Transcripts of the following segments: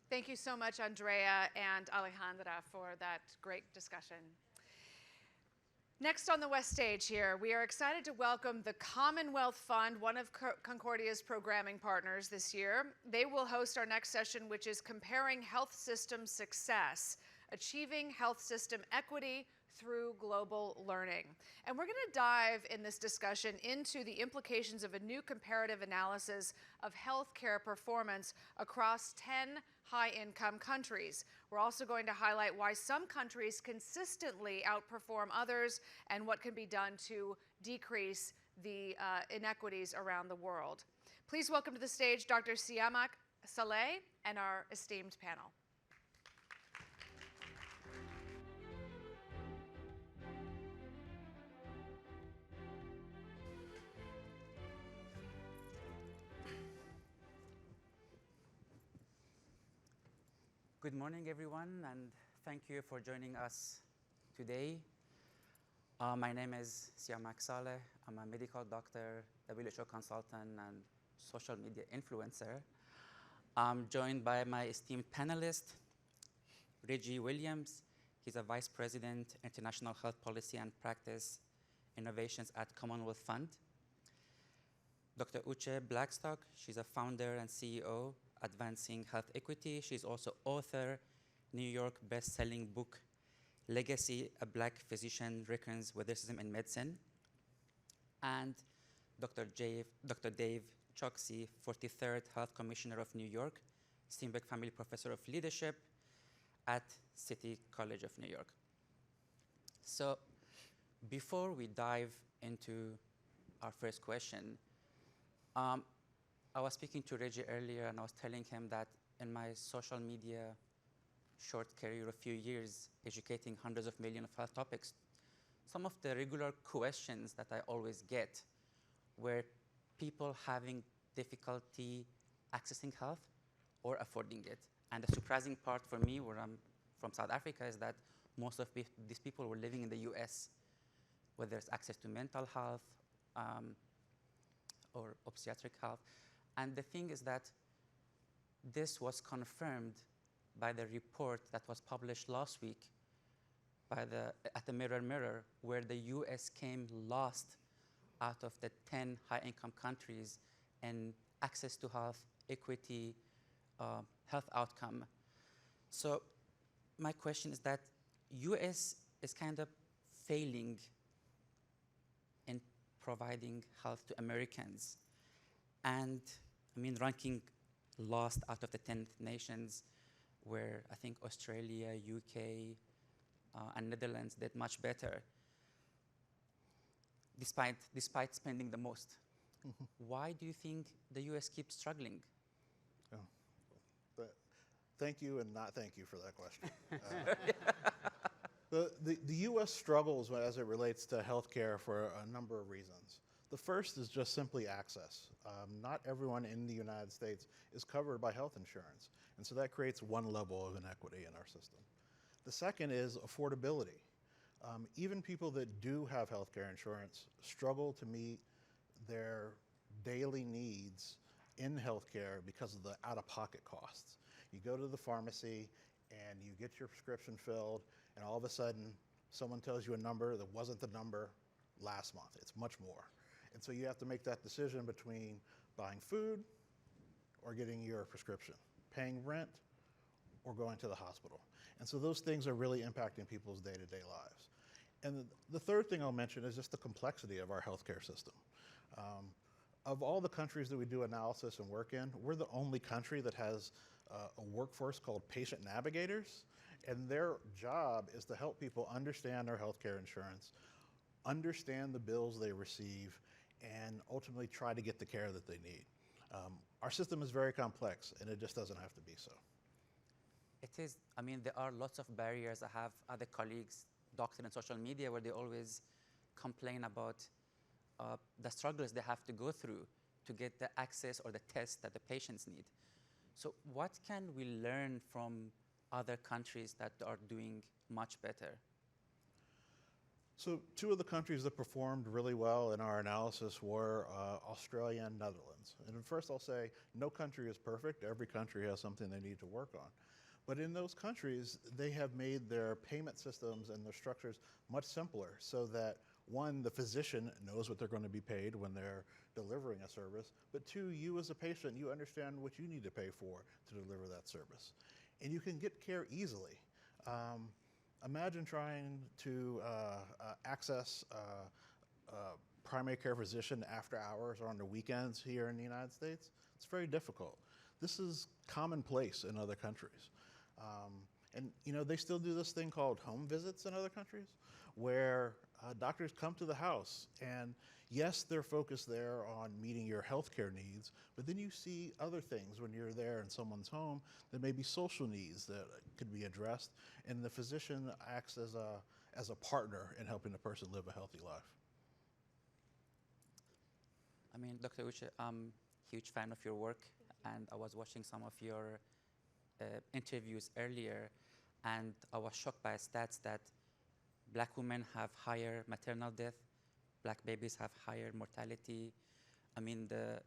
Thank you so much, Andrea and Alejandra, for that great discussion. Next on the West Stage here, we are excited to welcome the Commonwealth Fund, one of Concordia's programming partners this year. They will host our next session, which is Comparing Health System Success, Achieving Health System Equity through Global Learning. And we're going to dive in this discussion into the implications of a new comparative analysis of healthcare performance across 10 high-income countries. We're also going to highlight why some countries consistently outperform others and what can be done to decrease the inequities around the world. Please welcome to the stage Dr. Siyamak Saleh and our esteemed panel. Good morning, everyone, and thank you for joining us today. My name is Siyamak Saleh. I'm a medical doctor, WHO consultant, and social media influencer. I'm joined by my esteemed panelist, Reggie Williams. He's a vice president, international health policy and practice innovations at Commonwealth Fund. Dr. Uché Blackstock, she's a founder and CEO Advancing Health Equity. She's also author, New York best-selling book, Legacy, A Black Physician Reckons with Racism in Medicine. And Dr. Dave Chokshi, 43rd Health Commissioner of New York, Steinbeck Family Professor of Leadership at City College of New York. So before we dive into our first question, I was speaking to Reggie earlier, and I was telling him that in my social media short career of few years, educating hundreds of millions of health topics, some of the regular questions that I always get were people having difficulty accessing health or affording it. And the surprising part for me, where I'm from South Africa, is that most of these people were living in the US, whether there's access to mental health or obstetric health. And the thing is that this was confirmed by the report that was published last week at the Mirror, where the US came last out of the 10 high-income countries in access to health, equity, health outcome. So my question is that US is kind of failing in providing health to Americans. And I mean, ranking last out of the 10 nations, where I think Australia, UK, and Netherlands did much better, despite spending the most. Mm-hmm. Why do you think the US keeps struggling? Oh, thank you and not thank you for that question. The US struggles as it relates to healthcare for a number of reasons. The first is just simply access. Not everyone in the United States is covered by health insurance, and so that creates one level of inequity in our system. The second is affordability. Even people that do have healthcare insurance struggle to meet their daily needs in healthcare because of the out-of-pocket costs. You go to the pharmacy and you get your prescription filled, and all of a sudden someone tells you a number that wasn't the number last month. It's much more. And so you have to make that decision between buying food or getting your prescription, paying rent or going to the hospital. And so those things are really impacting people's day-to-day lives. And the third thing I'll mention is just the complexity of our healthcare system. Of all the countries that we do analysis and work in, we're the only country that has a workforce called patient navigators, and their job is to help people understand their healthcare insurance, understand the bills they receive, and ultimately try to get the care that they need. Our system is very complex, and it just doesn't have to be so. It is. I mean, there are lots of barriers. I have other colleagues, doctors in social media, where they always complain about the struggles they have to go through to get the access or the tests that the patients need. So what can we learn from other countries that are doing much better? So two of the countries that performed really well in our analysis were Australia and Netherlands. And first I'll say, no country is perfect. Every country has something they need to work on. But in those countries, they have made their payment systems and their structures much simpler so that, one, the physician knows what they're going to be paid when they're delivering a service, but two, you as a patient, you understand what you need to pay for to deliver that service. And you can get care easily. Imagine trying to access a primary care physician after hours or on the weekends here in the United States. It's very difficult. This is commonplace in other countries. And you know, they still do this thing called home visits in other countries where doctors come to the house, and yes, they're focused there on meeting your healthcare needs, but then you see other things when you're there in someone's home. There may be social needs that could be addressed, and the physician acts as a partner in helping the person live a healthy life. I mean, Dr. Uché, I'm a huge fan of your work, and I was watching some of your interviews earlier, and I was shocked by stats that Black women have higher maternal death, Black babies have higher mortality. I mean, the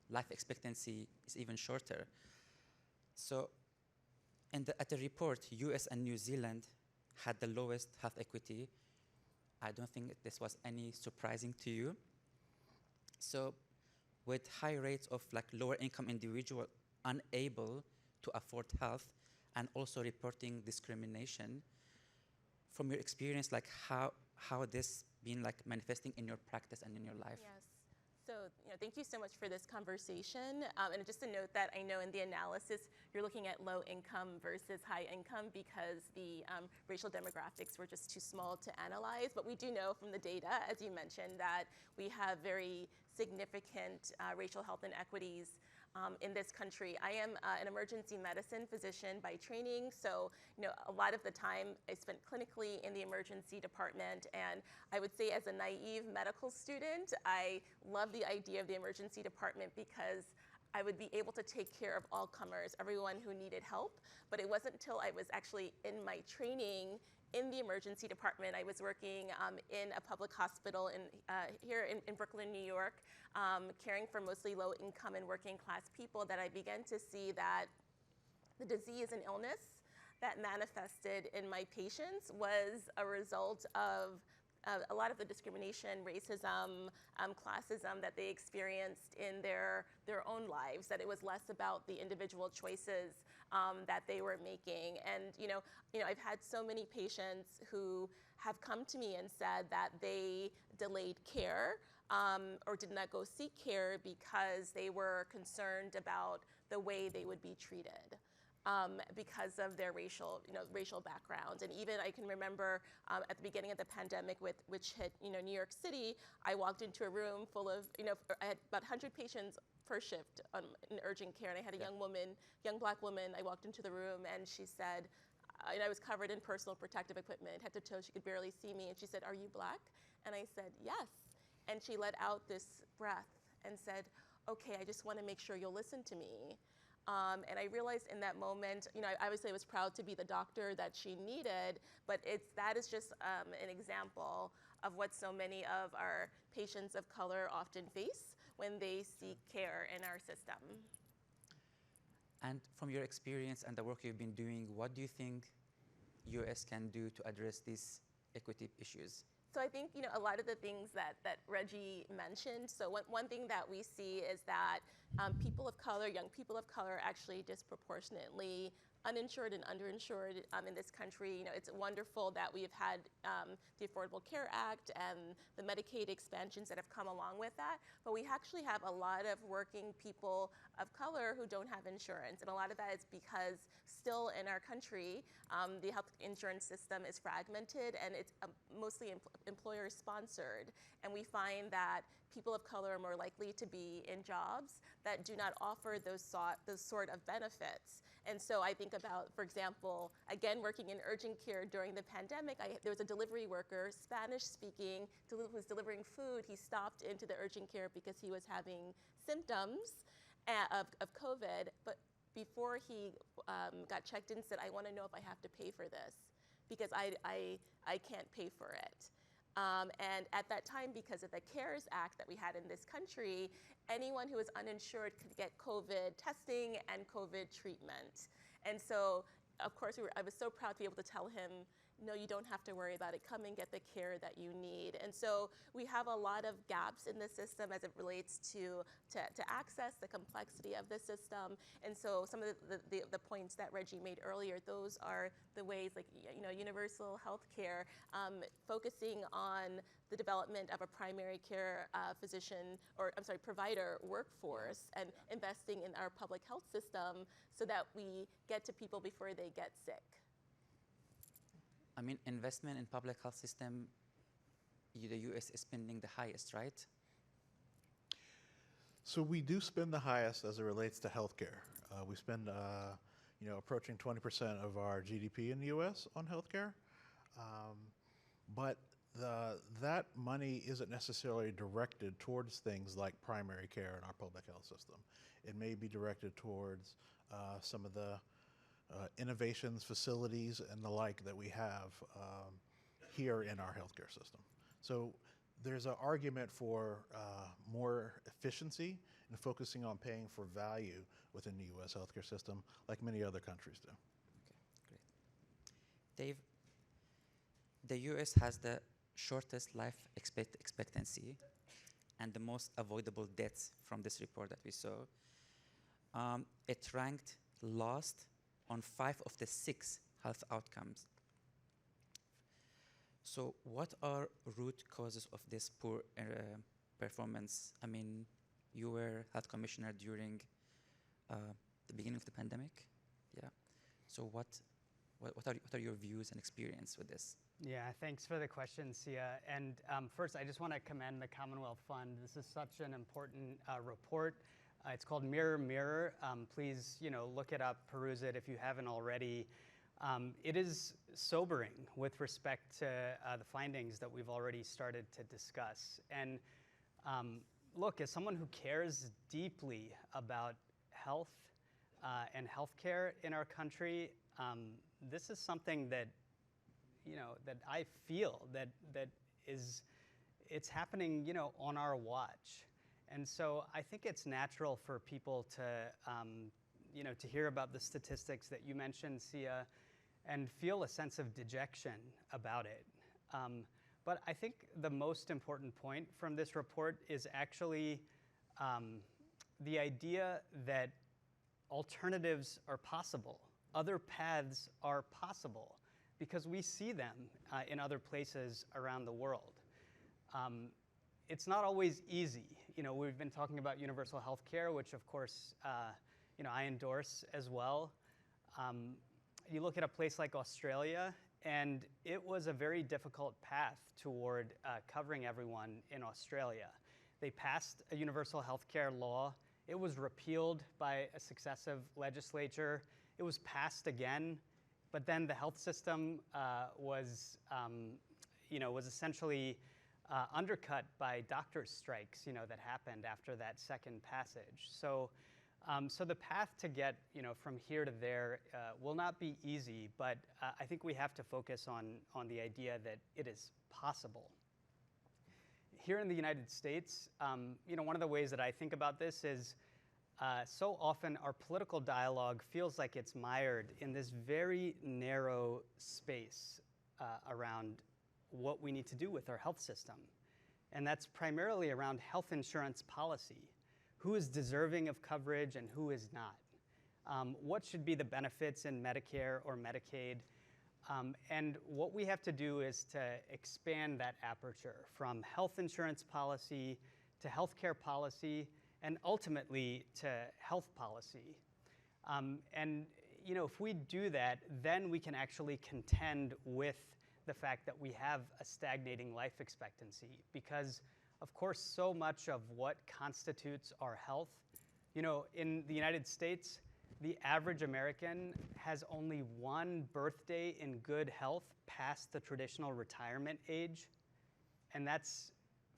life expectancy is even shorter. So at the report, US and New Zealand had the lowest health equity. I don't think this was any surprising to you. So with high rates of like lower income individual unable to afford health and also reporting discrimination, from your experience, like how this been like manifesting in your practice and in your life? Yes. So, thank you so much for this conversation. And just to note that I know in the analysis, you're looking at low income versus high income because the racial demographics were just too small to analyze. But we do know from the data, as you mentioned, that we have very significant racial health inequities in this country. I am an emergency medicine physician by training, so a lot of the time I spent clinically in the emergency department, and I would say as a naive medical student, I love the idea of the emergency department because I would be able to take care of all comers, everyone who needed help. But it wasn't until I was actually in my training in the emergency department. I was working in a public hospital here in Brooklyn, New York, caring for mostly low income and working class people, that I began to see that the disease and illness that manifested in my patients was a result of a lot of the discrimination, racism, classism that they experienced in their own lives, that it was less about the individual choices that they were making. And I've had so many patients who have come to me and said that they delayed care or did not go seek care because they were concerned about the way they would be treated. Because of their racial background. And even I can remember at the beginning of the pandemic, which hit New York City, I walked into a room full of, I had about 100 patients per shift in urgent care, and I had a young Black woman. I walked into the room, and she said, I was covered in personal protective equipment, head to toe. She could barely see me, and she said, "Are you Black?" And I said, "Yes." And she let out this breath and said, "Okay, I just want to make sure you'll listen to me." And I realized in that moment, obviously I was proud to be the doctor that she needed, but that is just an example of what so many of our patients of color often face when they seek care in our system. And from your experience and the work you've been doing, what do you think US can do to address these equity issues? So I think a lot of the things that Reggie mentioned. So one thing that we see is that people of color, young people of color, are actually disproportionately uninsured and underinsured in this country. It's wonderful that we've had the Affordable Care Act and the Medicaid expansions that have come along with that, but we actually have a lot of working people of color who don't have insurance, and a lot of that is because still in our country, the health insurance system is fragmented, and it's mostly employer sponsored, and we find that people of color are more likely to be in jobs that do not offer those sort of benefits. And so I think about, for example, again, working in urgent care during the pandemic, there was a delivery worker, Spanish speaking, who was delivering food. He stopped into the urgent care because he was having symptoms of COVID, but before he got checked in, said, "I want to know if I have to pay for this," because I can't pay for it. And at that time, because of the CARES Act that we had in this country, anyone who was uninsured could get COVID testing and COVID treatment. And so, of course, I was so proud to be able to tell him, no, you don't have to worry about it. Come and get the care that you need. And so we have a lot of gaps in the system as it relates to access, the complexity of the system. And so some of the points that Reggie made earlier, those are the ways, like, universal health care, focusing on the development of a primary care provider workforce, and investing in our public health system so that we get to people before they get sick. I mean, investment in public health system, the US is spending the highest, right? So we do spend the highest as it relates to healthcare. We spend, approaching 20% of our GDP in the U.S. on healthcare, but that money isn't necessarily directed towards things like primary care in our public health system. It may be directed towards some of the innovations, facilities, and the like that we have here in our healthcare system. So there's an argument for more efficiency and focusing on paying for value within the U.S. healthcare system, like many other countries do. Okay, great. Dave, the U.S. has the shortest life expectancy and the most avoidable deaths from this report that we saw. It ranked last on 5 of the 6 health outcomes. So what are root causes of this poor performance? I mean, you were health commissioner during the beginning of the pandemic, yeah. So what are your views and experience with this? Yeah, thanks for the question, Sia. And first, I just want to commend the Commonwealth Fund. This is such an important report. It's called Mirror, Mirror. Please, look it up, peruse it if you haven't already. It is sobering with respect to the findings that we've already started to discuss. And look, as someone who cares deeply about health and healthcare in our country, this is something that, that I feel that it's happening, on our watch. And so I think it's natural for people to, to hear about the statistics that you mentioned, Sia, and feel a sense of dejection about it. But I think the most important point from this report is actually the idea that alternatives are possible. Other paths are possible because we see them in other places around the world. It's not always easy. We've been talking about universal health care, which of course, I endorse as well. You look at a place like Australia, and it was a very difficult path toward covering everyone in Australia. They passed a universal health care law. It was repealed by a successive legislature. It was passed again, but then the health system was essentially undercut by doctors' strikes, that happened after that second passage. So the path to get, from here to there will not be easy, but I think we have to focus on the idea that it is possible. Here in the United States, one of the ways that I think about this is so often our political dialogue feels like it's mired in this very narrow space around what we need to do with our health system. And that's primarily around health insurance policy. Who is deserving of coverage and who is not? What should be the benefits in Medicare or Medicaid? And what we have to do is to expand that aperture from health insurance policy to healthcare policy and ultimately to health policy. And if we do that, then we can actually contend with the fact that we have a stagnating life expectancy, because of course, so much of what constitutes our health, in the United States, the average American has only one birthday in good health past the traditional retirement age, and that's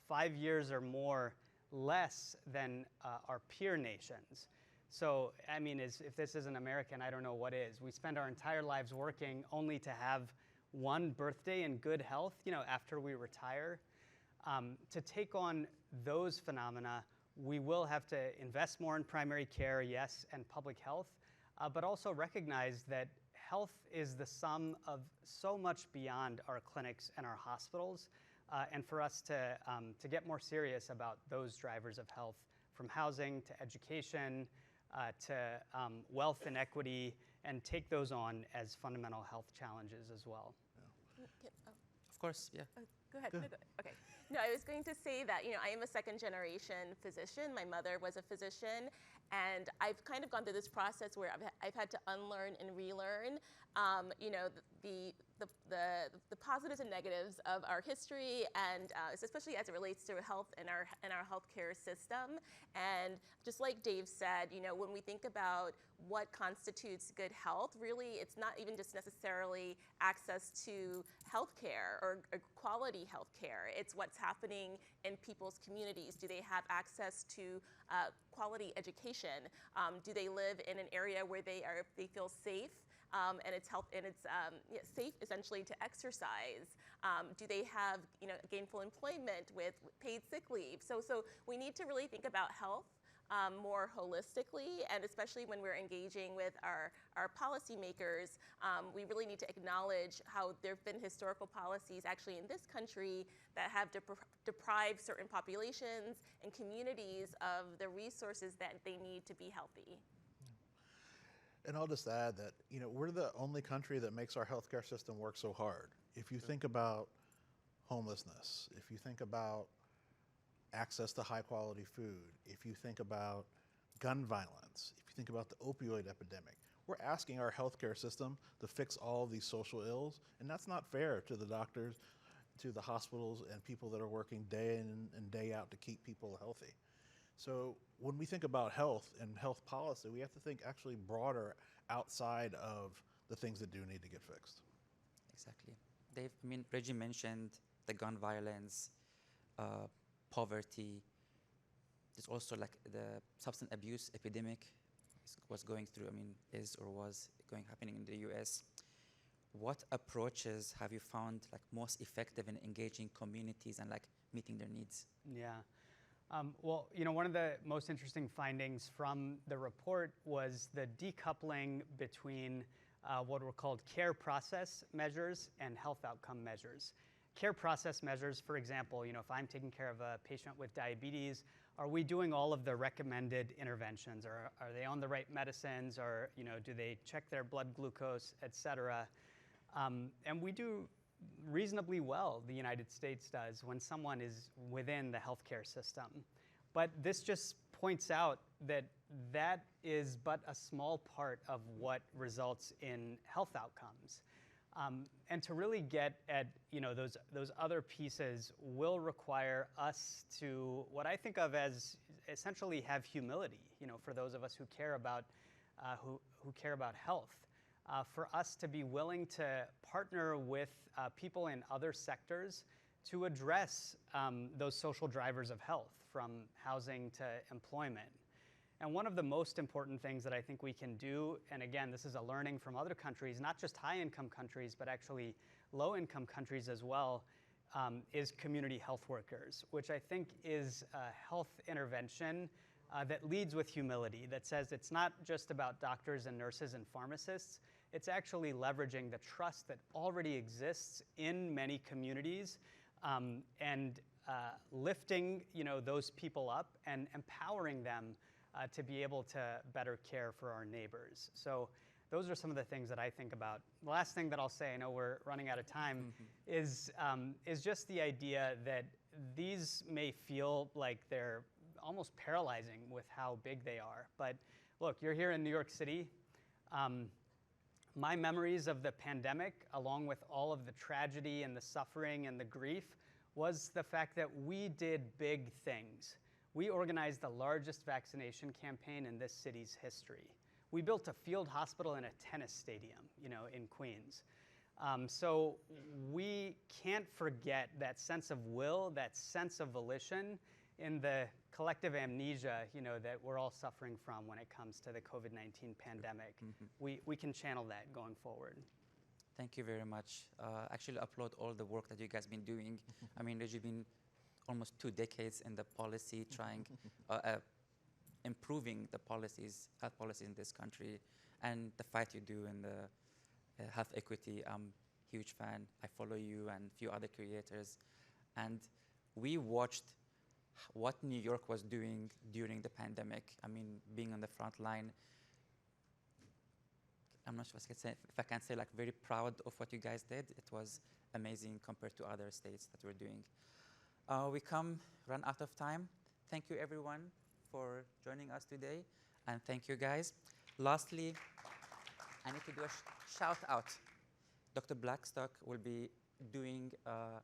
5 years or more less than our peer nations. So, if this isn't American, I don't know what is. We spend our entire lives working only to have one birthday in good health, after we retire. To take on those phenomena, we will have to invest more in primary care, yes, and public health, but also recognize that health is the sum of so much beyond our clinics and our hospitals, and for us to get more serious about those drivers of health, from housing to education to wealth inequity, and take those on as fundamental health challenges as well. Of course, yeah. Go ahead. No, go- Okay. No, I was going to say that, I am a second generation physician. My mother was a physician, and I've kind of gone through this process where I've had to unlearn and relearn, the positives and negatives of our history, and especially as it relates to health and our healthcare system. And just like Dave said, when we think about what constitutes good health, really, it's not even just necessarily access to healthcare or quality healthcare. It's what's happening in people's communities. Do they have access to quality education? Do they live in an area where they feel safe? And it's safe essentially to exercise. Do they have gainful employment with paid sick leave? So we need to really think about health more holistically, and especially when we're engaging with our policymakers, we really need to acknowledge how there have been historical policies actually in this country that have deprived certain populations and communities of the resources that they need to be healthy. And I'll just add that, we're the only country that makes our healthcare system work so hard. If you think about homelessness, if you think about access to high quality food, if you think about gun violence, if you think about the opioid epidemic, we're asking our healthcare system to fix all of these social ills, and that's not fair to the doctors, to the hospitals, and people that are working day in and day out to keep people healthy. So when we think about health and health policy, we have to think actually broader outside of the things that do need to get fixed. Exactly. Dave, Reggie mentioned the gun violence, poverty. There's also like the substance abuse epidemic was going through, is or was happening in the US. What approaches have you found like most effective in engaging communities and like meeting their needs? Yeah. Well, one of the most interesting findings from the report was the decoupling between what were called care process measures and health outcome measures. Care process measures, for example, if I'm taking care of a patient with diabetes, are we doing all of the recommended interventions? Or are they on the right medicines? Or do they check their blood glucose, et cetera? And we do reasonably well, the United States does, when someone is within the healthcare system. But this just points out that that is but a small part of what results in health outcomes. And to really get at those other pieces will require us to, what I think of as essentially have humility, for those of us who care about health. For us to be willing to partner with people in other sectors to address those social drivers of health, from housing to employment. And one of the most important things that I think we can do, and again, this is a learning from other countries, not just high-income countries, but actually low-income countries as well, is community health workers, which I think is a health intervention that leads with humility, that says it's not just about doctors and nurses and pharmacists, it's actually leveraging the trust that already exists in many communities and lifting those people up and empowering them to be able to better care for our neighbors. So those are some of the things that I think about. The last thing that I'll say, I know we're running out of time, is just the idea that these may feel like they're almost paralyzing with how big they are. But look, you're here in New York City. My memories of the pandemic, along with all of the tragedy and the suffering and the grief, was the fact that we did big things. We organized the largest vaccination campaign in this city's history. We built a field hospital in a tennis stadium, in Queens. So we can't forget that sense of will, that sense of volition in the collective amnesia, that we're all suffering from when it comes to the COVID-19 pandemic. We can channel that going forward. Thank you very much. Actually, applaud all the work that you guys been doing. I mean, you've been almost 2 decades in the policy, trying, improving the policies, health policies in this country, and the fight you do in the health equity. I'm a huge fan. I follow you and a few other creators, and we watched what New York was doing during the pandemic. I mean, being on the front line. I'm not sure if I can say, like, very proud of what you guys did. It was amazing compared to other states that we're doing. We run out of time. Thank you, everyone, for joining us today, and thank you, guys. Lastly, I need to do a shout out. Dr. Blackstock will be doing a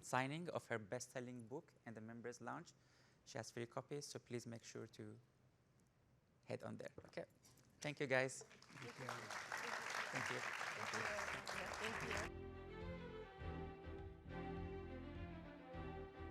signing of her best-selling book in the members' lounge. She has 3 copies, so please make sure to head on there. Okay. Thank you, guys. Thank you. Thank you. Thank you.